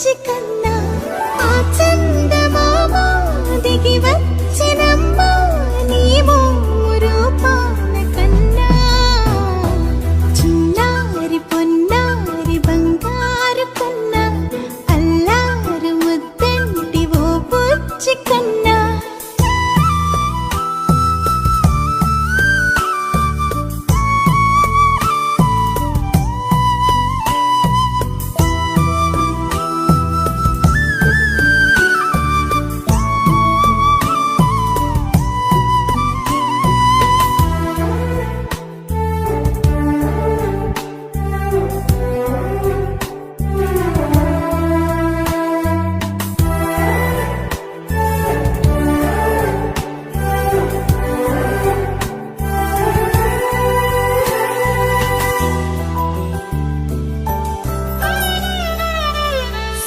బుజ్జి కన్నా ఆ చందమామ దిగి వచ్చినమ్మా నీ రూపాల కన్నా చిన్నారి పొన్నారి బంగారు కన్నా అల్లారు ముద్దంటి ఓ బుజ్జి కన్నా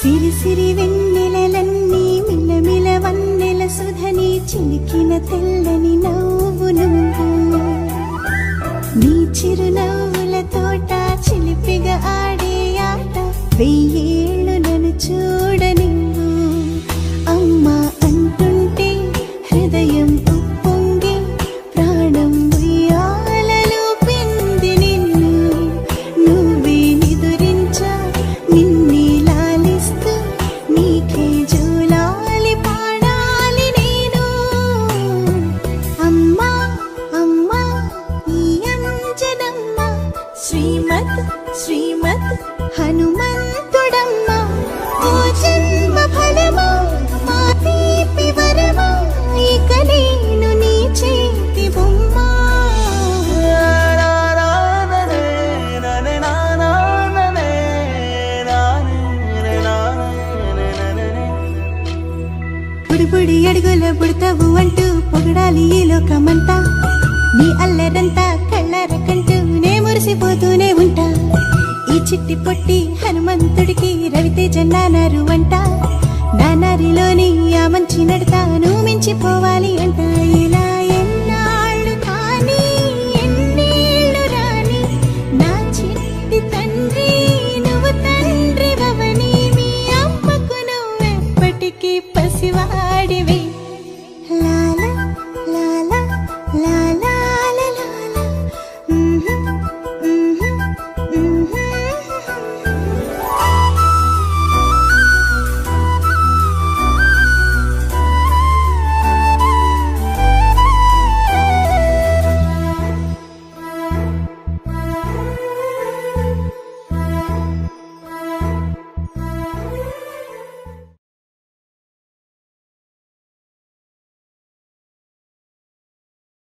సిరి సిరి వెన్నెలలన్నీ మిలమిల వన్నెల సుధని చిలికిన తెల్లని నవ్వు నువ్వు నీ చిరునవ్వుల తోట చిలిపిగా ఆడే ఆట వెయ్యేళ్ళు నన్ను చూడ నువ్వు అమ్మా అంటుంటే హృదయం ఉప్పొంగి ప్రాణం ఉయ్యాలలో పిండి నిన్ను నువ్వే నిదురించా నిన్నే నీకే జూలాలి పాడాలి నేను అమ్మా అమ్మా ఈ అంజనమ్మ శ్రీమత్ శ్రీమత్ హనుమంతుడమ్మ ఓ జన్మ ఫలమా మా తీపి వరమా ఇక నేను నీ చేతి బొమ్మ బుడి అడుగుల బుడతావు అంటూ పొగడాలి ఈ లోకమంతా నీ అల్లరంతా కళ్ళరకంటూ నే మురిసిపోతూనే ఉంటా ఈ చిట్టి పొట్టి హనుమంతుడికి రవితేజ నానారు అంట నానారిలోని ఆ మంచి నడతా నువ్వు మించిపోవాలి అంట